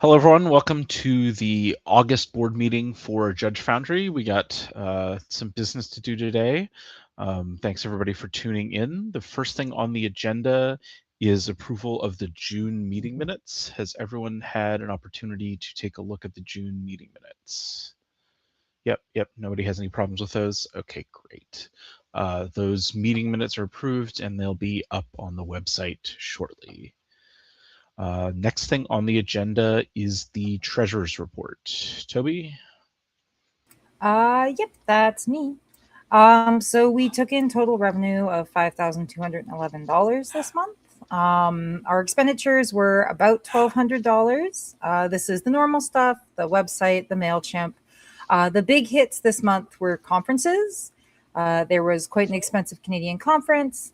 Hello, everyone. Welcome to the August board meeting for Judge Foundry. We got some business to do today. Thanks, everybody, for tuning in. The first thing on the agenda is approval of the June meeting minutes. Has everyone had an opportunity to take a look at the June meeting minutes? Yep. Nobody has any problems with those? Okay, great. Those meeting minutes are approved, and they'll be up on the website shortly. Next thing on the agenda is the treasurer's report. Toby? Yep, that's me. So we took in total revenue of $5,211 this month. Our expenditures were about $1,200. This is the normal stuff, the website, the MailChimp. The big hits this month were conferences. There was quite an expensive Canadian conference.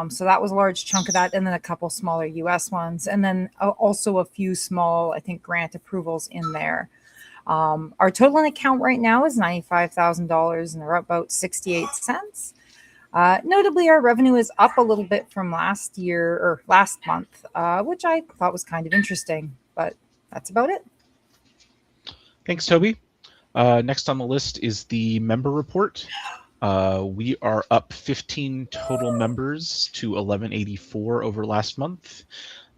So that was a large chunk of that, and then a couple smaller US ones, and then also a few small, I think, grant approvals in there. Our total in account right now is $95,000 and they're up about 68 cents. Notably, our revenue is up a little bit from last year or last month, which I thought was kind of interesting, but that's about it. Thanks, Toby. Next on the list is the member report. We are up 15 total members to 1184 over last month.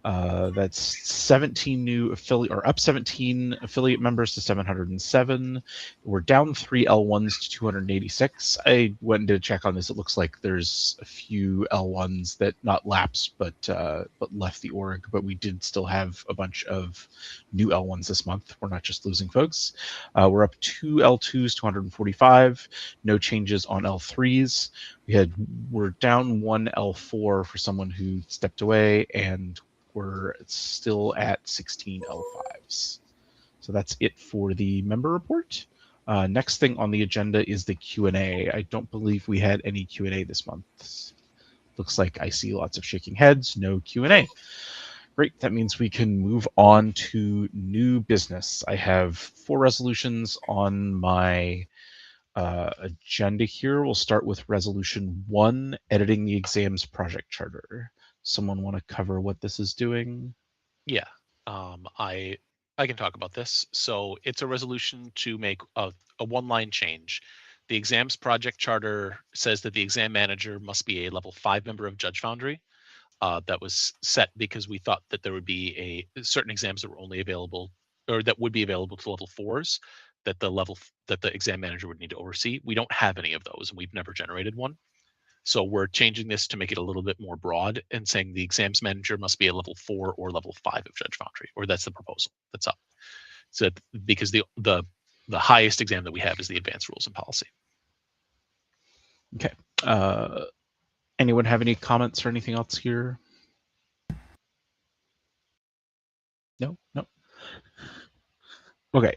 That's 17 new affiliate, or up 17 affiliate members to 707. We're down 3 L1s to 286. I went and did a check on this. It looks like there's a few L1s that not lapsed but left the org, but we did still have a bunch of new L1s this month. We're not just losing folks. We're up 2 L2s to 145. No changes on L3s. We're down 1 L4 for someone who stepped away, and we're still at 16 L5s. So that's it for the member report. Next thing on the agenda is the Q&A. I don't believe we had any Q&A this month. Looks like I see lots of shaking heads, no Q&A. Great, that means we can move on to new business. I have 4 resolutions on my agenda here. We'll start with resolution 1, editing the exams project charter. Someone want to cover what this is doing? Yeah, I can talk about this. So it's a resolution to make a one-line change. The exams project charter says that the exam manager must be a level 5 member of Judge Foundry. That was set because we thought that there would be certain exams that were only available, or that would be available to level 4s, that the exam manager would need to oversee. We don't have any of those, and we've never generated one. So we're changing this to make it a little bit more broad and saying the exams manager must be a level 4 or level 5 of Judge Foundry, or that's the proposal that's up. So because the highest exam that we have is the advanced rules and policy. Okay. Anyone have any comments or anything else here? No. Okay,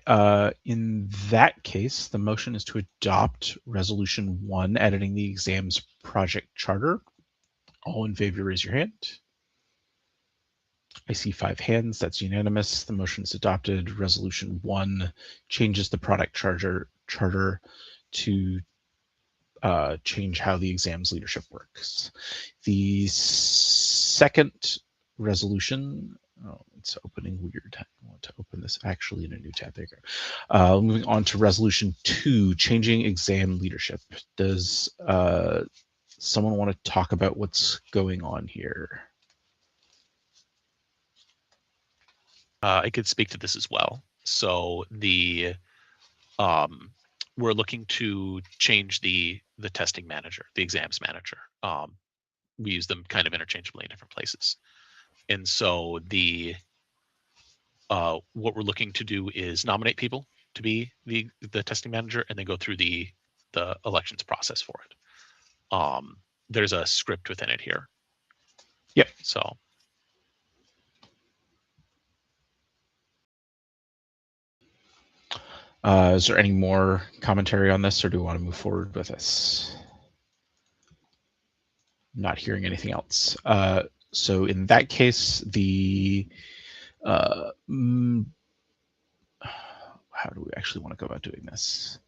in that case, the motion is to adopt resolution 1, editing the exams project charter. All in favor, raise your hand. I see 5 hands. That's unanimous. The motion is adopted. Resolution 1 changes the product charter to change how the exams leadership works. The second resolution, it's opening weird. I want to open this actually in a new tab. There you go. Moving on to resolution 2, changing exam leadership. Does someone want to talk about what's going on here? I could speak to this as well. So we're looking to change the testing manager, the exams manager. We use them kind of interchangeably in different places. And so what we're looking to do is nominate people to be the testing manager and then go through the elections process for it. There's a script within it here. Yep. So. Is there any more commentary on this, or do we want to move forward with this? I'm not hearing anything else. So in that case, how do we actually want to go about doing this?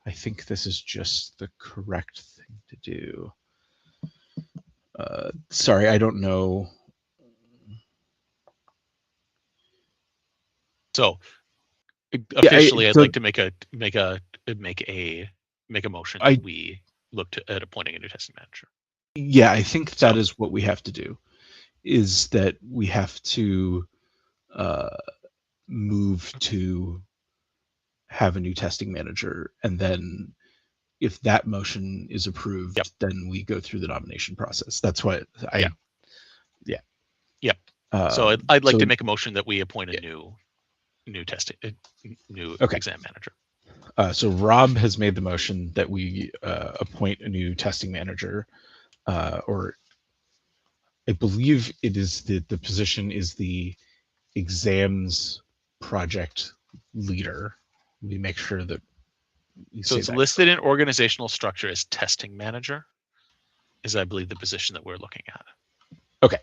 I think this is just the correct thing to do. Sorry, I don't know. So officially, I'd so like to make a motion that we look at appointing a new testing manager. Yeah, I think that is what we have to do. Is that we have to move to have a new testing manager, and then if that motion is approved, then we go through the nomination process. That's what I. Yeah. Yep. So I'd like to make a motion that we appoint a new exam manager. So Rob has made the motion that we appoint a new testing manager, or I believe it is the position is the exams project leader. We make sure that so it's listed in organizational structure as testing manager, is I believe the position that we're looking at. Okay.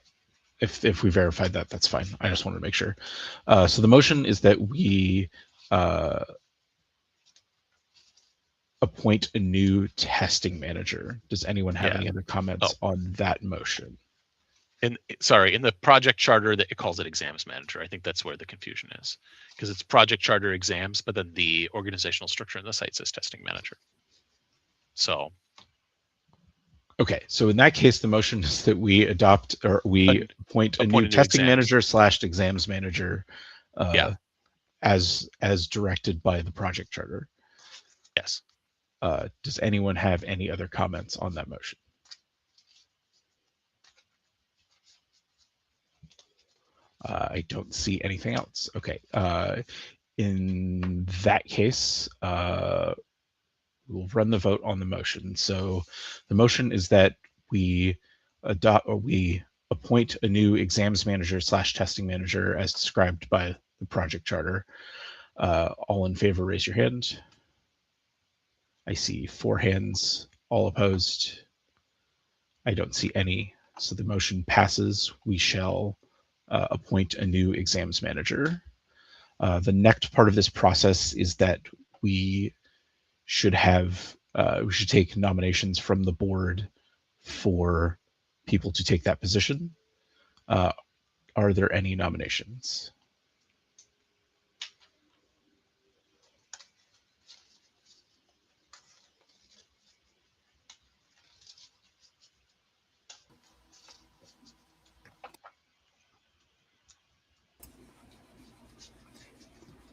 If we verified that, that's fine. I just wanted to make sure. So the motion is that we appoint a new testing manager. Does anyone have any other comments on that motion? In the project charter that it calls it exams manager. I think that's where the confusion is, because it's project charter exams, but then the organizational structure in the site says testing manager. So. Okay, so in that case, the motion is that we adopt or we appoint a new testing manager / exams manager, as directed by the project charter. Yes. Does anyone have any other comments on that motion? I don't see anything else. Okay. In that case, we'll run the vote on the motion. So the motion is that we appoint a new exams manager / testing manager as described by the project charter. All in favor, raise your hand. I see 4 hands. All opposed? I don't see any. So the motion passes. We shall appoint a new exams manager. The next part of this process is that we should take nominations from the board for people to take that position. Are there any nominations?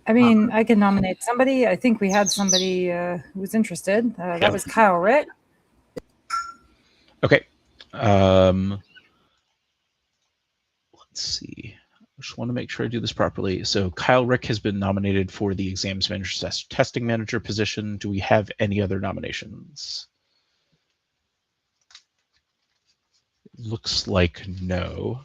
I mean, I can nominate somebody. I think we had somebody who was interested. That was Kyle Rick. Okay. Let's see. I just want to make sure I do this properly. So Kyle Rick has been nominated for the exams manager / testing manager position. Do we have any other nominations? Looks like no.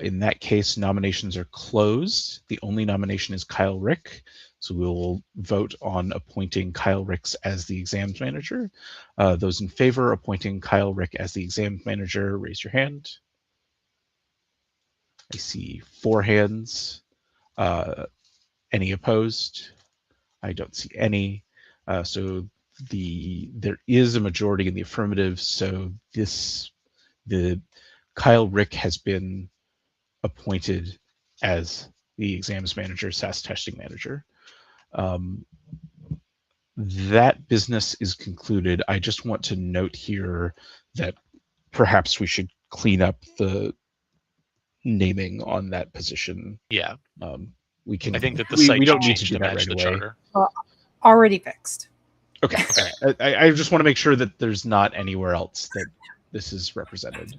In that case, nominations are closed. The only nomination is Kyle Rick. So we will vote on appointing Kyle Rick as the exams manager. Those in favor of appointing Kyle Rick as the exams manager, raise your hand. I see 4 hands. Any opposed? I don't see any. So there is a majority in the affirmative. So the Kyle Rick has been appointed as the exams manager / testing manager. That business is concluded. I just want to note here that perhaps we should clean up the naming on that position. Yeah. We can. I think that the site we don't should need to change do to that match right the away. charter. Already fixed. Okay. I just want to make sure that there's not anywhere else that this is represented.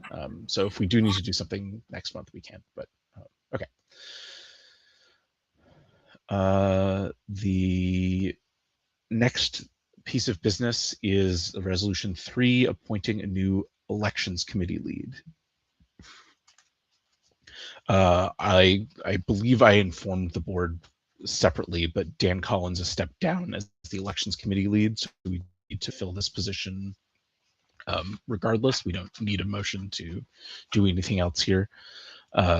So if we do need to do something next month, we can. But okay. The next piece of business is Resolution 3, appointing a new elections committee lead. I believe I informed the board separately, but Dan Collins has stepped down as the elections committee lead, so we need to fill this position regardless. We don't need a motion to do anything else here.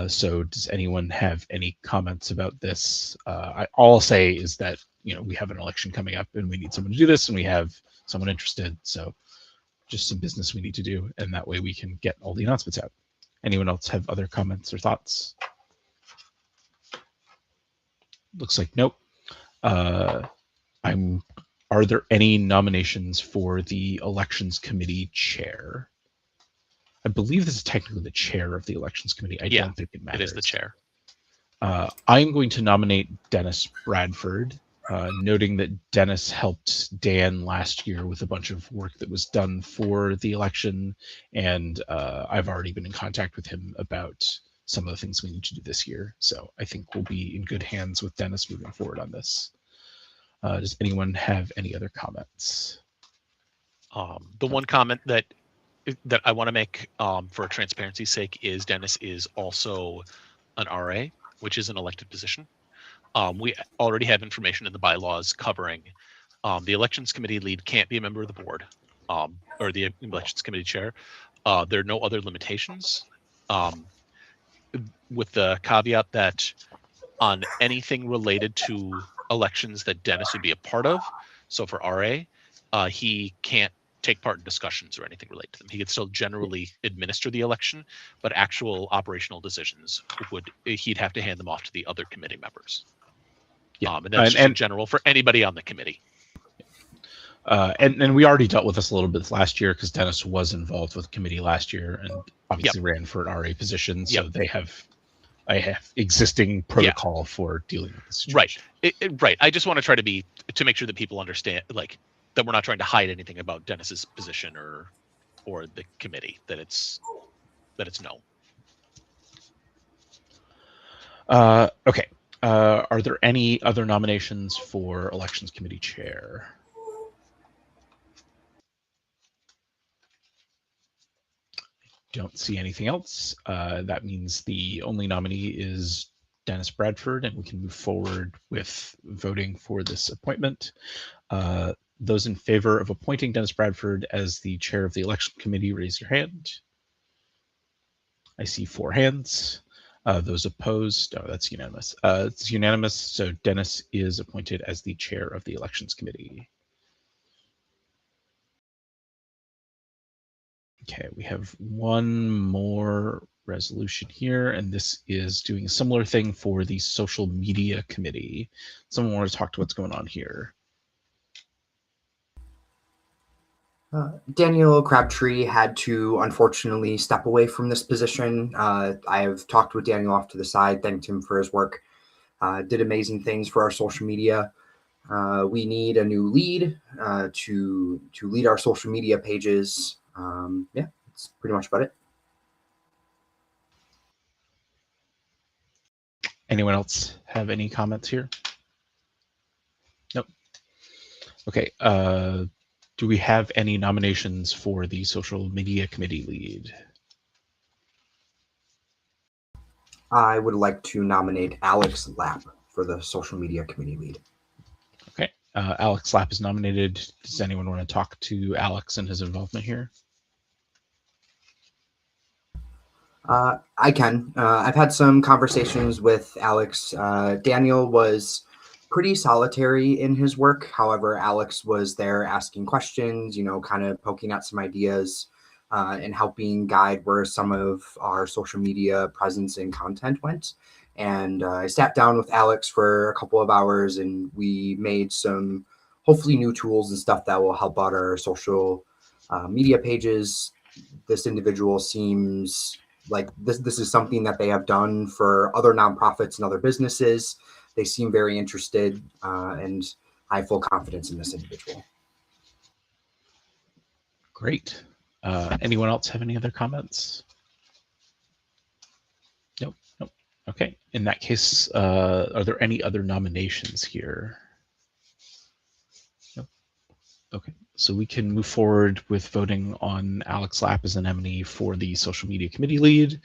So does anyone have any comments about this? All I'll say is that, we have an election coming up and we need someone to do this, and we have someone interested. So just some business we need to do, and that way we can get all the announcements out. Anyone else have other comments or thoughts? Looks like nope. Are there any nominations for the elections committee chair? I believe this is technically the chair of the elections committee. I don't think it matters. It is the chair. I'm going to nominate Dennis Bradford, noting that Dennis helped Dan last year with a bunch of work that was done for the election, and I've already been in contact with him about some of the things we need to do this year. So I think we'll be in good hands with Dennis moving forward on this. Does anyone have any other comments? The one comment that I want to make for transparency's sake is Dennis is also an RA, which is an elected position. We already have information in the bylaws covering the elections committee lead can't be a member of the board or the elections committee chair. There are no other limitations with the caveat that on anything related to elections that Dennis would be a part of. So for RA, he can't take part in discussions or anything related to them. He could still generally administer the election, but actual operational decisions he'd have to hand them off to the other committee members. Yeah, and that's just in general for anybody on the committee. And we already dealt with this a little bit last year because Dennis was involved with the committee last year and obviously ran for an RA position. So I have existing protocol for dealing with this situation. Right. Right. I just want to try to make sure that people understand, like, that we're not trying to hide anything about Dennis's position or the committee, that it's known. Okay. Are there any other nominations for elections committee chair? Don't see anything else. That means the only nominee is Dennis Bradford, and we can move forward with voting for this appointment. Those in favor of appointing Dennis Bradford as the chair of the election committee, raise your hand. I see 4 hands. Those opposed, oh, that's unanimous. It's unanimous, so Dennis is appointed as the chair of the elections committee. Okay, we have one more resolution here, and this is doing a similar thing for the social media committee. Someone want to talk to what's going on here? Daniel Crabtree had to unfortunately step away from this position. I have talked with Daniel off to the side, thanked him for his work, did amazing things for our social media. We need a new lead to lead our social media pages. Yeah, that's pretty much about it. Anyone else have any comments here? Nope. Okay. Do we have any nominations for the social media committee lead? I would like to nominate Alex Lapp for the social media committee lead. Okay. Alex Lapp is nominated. Does anyone want to talk to Alex and his involvement here? I can. I've had some conversations with Alex. Daniel was pretty solitary in his work. However, Alex was there asking questions, kind of poking at some ideas and helping guide where some of our social media presence and content went. And I sat down with Alex for a couple of hours and we made some hopefully new tools and stuff that will help out our social media pages. This individual seems like this is something that they have done for other nonprofits and other businesses. They seem very interested, and I have full confidence in this individual. Great. Anyone else have any other comments? Nope. Okay. In that case, are there any other nominations here? Nope. Okay. So we can move forward with voting on Alex Lapp as an nominee for the social media committee lead.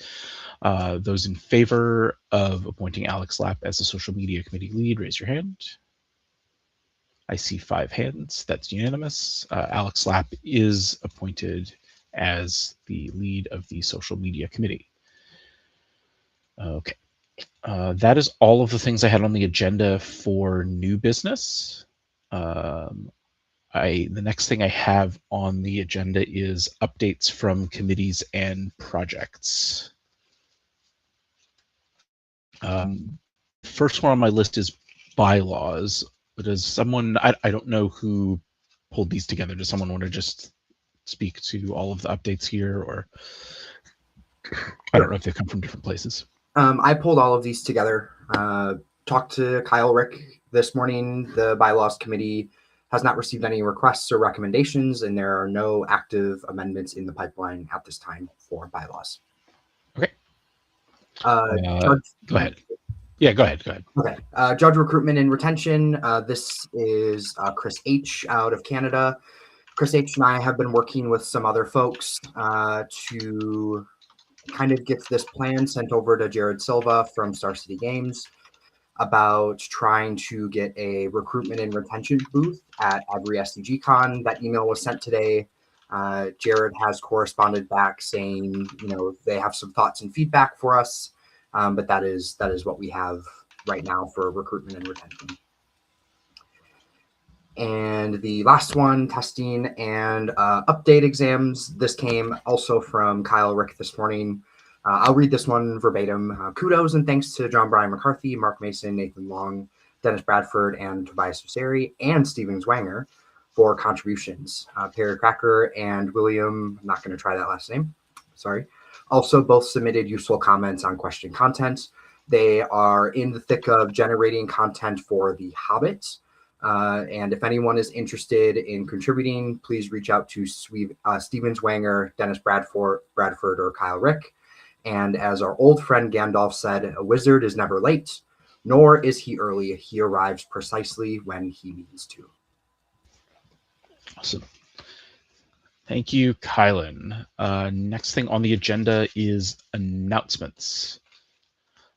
Those in favor of appointing Alex Lapp as the social media committee lead, raise your hand. I see 5 hands. That's unanimous. Alex Lapp is appointed as the lead of the social media committee. Okay. That is all of the things I had on the agenda for new business. The next thing I have on the agenda is updates from committees and projects. First one on my list is bylaws. But does someone, I don't know who pulled these together. Does someone want to just speak to all of the updates here, or I don't know if they come from different places? I pulled all of these together. Talked to Kyle Rick this morning. The bylaws committee has not received any requests or recommendations, and there are no active amendments in the pipeline at this time for bylaws. Okay. Judge, Go ahead. Yeah, go ahead. Go ahead. Okay. Judge recruitment and retention. This is Chris H. out of Canada. Chris H. and I have been working with some other folks to kind of get this plan sent over to Jared Silva from Star City Games about trying to get a recruitment and retention booth at every SDG Con. That email was sent today. Jared has corresponded back saying, they have some thoughts and feedback for us, but that is what we have right now for recruitment and retention. And the last one, testing and update exams. This came also from Kyle Rick this morning. I'll read this one verbatim. Kudos and thanks to John Brian McCarthy, Mark Mason, Nathan Long, Dennis Bradford, and Tobias Useri, and Steven Zwanger for contributions. Perry Cracker and William, I'm not going to try that last name, sorry, also both submitted useful comments on question content. They are in the thick of generating content for The Hobbit. And if anyone is interested in contributing, please reach out to Steven Zwanger, Dennis Bradford, or Kyle Rick. And as our old friend Gandalf said, a wizard is never late, nor is he early. He arrives precisely when he means to. Awesome. Thank you, Kylan. Next thing on the agenda is announcements.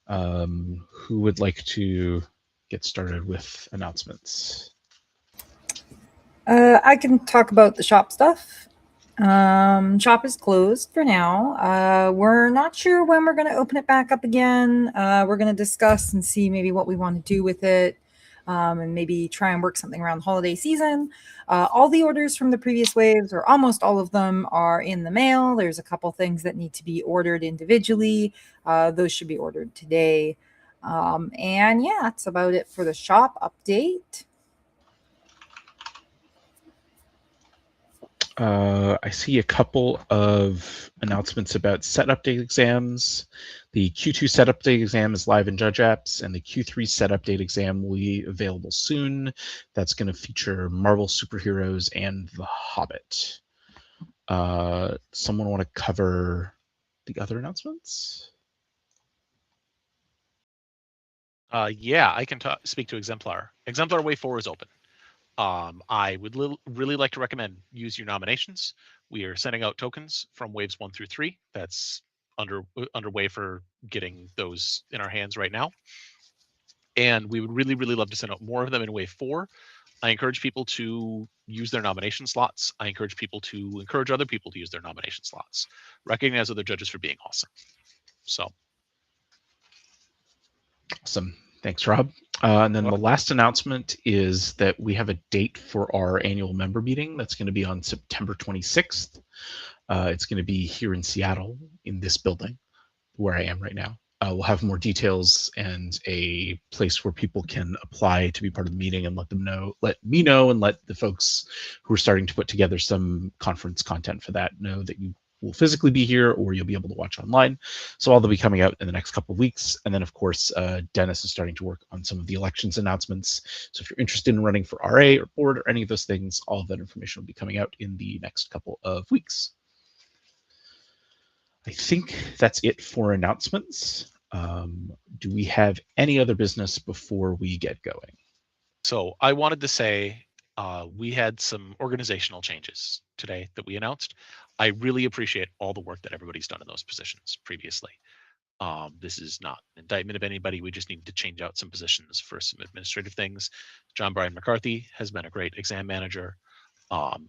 Who would like to get started with announcements? I can talk about the shop stuff. Shop is closed for now. We're not sure when we're going to open it back up again. We're going to discuss and see maybe what we want to do with it, and maybe try and work something around the holiday season. All the orders from the previous waves, or almost all of them, are in the mail. There's a couple things that need to be ordered individually. Those should be ordered today. And yeah, that's about it for the shop update. I see a couple of announcements about set update exams. The Q2 set update exam is live in Judge Apps, and the Q3 set update exam will be available soon. That's going to feature Marvel superheroes and The Hobbit. Someone want to cover the other announcements? Yeah, I can speak to Exemplar. Exemplar Wave 4 is open. I would really like to recommend use your nominations. We are sending out tokens from waves 1 through 3. That's underway for getting those in our hands right now. And we would really love to send out more of them in wave 4. I encourage people to use their nomination slots. I encourage people to encourage other people to use their nomination slots. Recognize other judges for being awesome. So. Awesome. Thanks, Rob. And then the last announcement is that we have a date for our annual member meeting. That's going to be on September 26th. It's going to be here in Seattle in this building where I am right now. We'll have more details and a place where people can apply to be part of the meeting and let me know, and let the folks who are starting to put together some conference content for that know that you will physically be here, or you'll be able to watch online. So all that'll be coming out in the next couple of weeks. And then, of course, Dennis is starting to work on some of the elections announcements. So if you're interested in running for RA or board or any of those things, all of that information will be coming out in the next couple of weeks. I think that's it for announcements. Do we have any other business before we get going? So I wanted to say we had some organizational changes today that we announced. I really appreciate all the work that everybody's done in those positions previously. This is not an indictment of anybody. We just need to change out some positions for some administrative things. John Brian McCarthy has been a great exam manager. I'm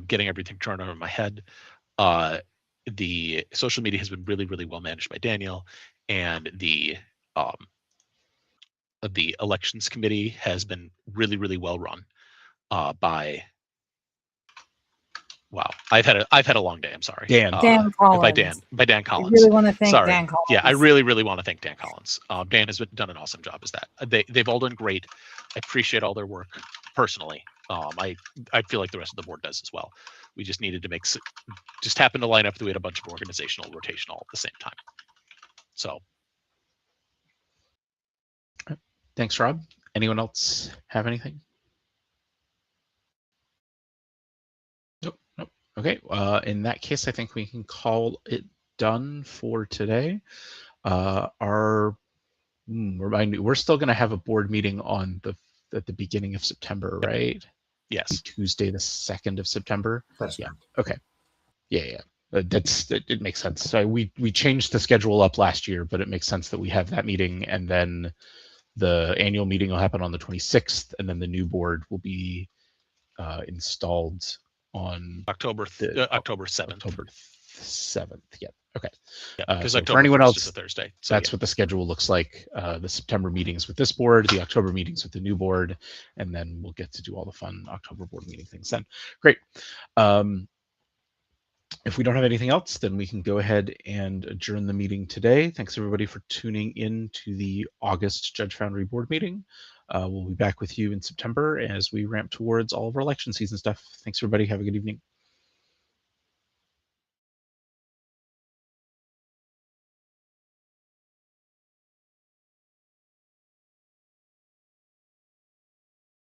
getting everything turned over in my head. The social media has been really well managed by Daniel, and the elections committee has been really well run by Wow, I've had a long day. I'm sorry. Dan. Dan Collins. By Dan I Collins. really want to thank Sorry. Dan Collins. Yeah, I really want to thank Dan Collins. Dan has done an awesome job as that. They've all done great. I appreciate all their work personally. I feel like the rest of the board does as well. We just needed to just happened to line up that we had a bunch of organizational rotation all at the same time. So. Thanks, Rob. Anyone else have anything? Nope. Okay. In that case, I think we can call it done for today. Remind me, we're still going to have a board meeting at the beginning of September, right? Yes. Tuesday, the 2nd of September. That's yeah. correct. Okay. Yeah. It makes sense. So we changed the schedule up last year, but it makes sense that we have that meeting, and then the annual meeting will happen on the 26th, and then the new board will be installed on October 7th. October 7th. Yeah. Okay. Because so October for anyone 1st else, is a Thursday. So that's what the schedule looks like. The September meetings with this board, the October meetings with the new board, and then we'll get to do all the fun October board meeting things then. Great. If we don't have anything else, then we can go ahead and adjourn the meeting today. Thanks everybody for tuning in to the August Judge Foundry board meeting. We'll be back with you in September as we ramp towards all of our election season stuff. Thanks everybody. Have a good evening.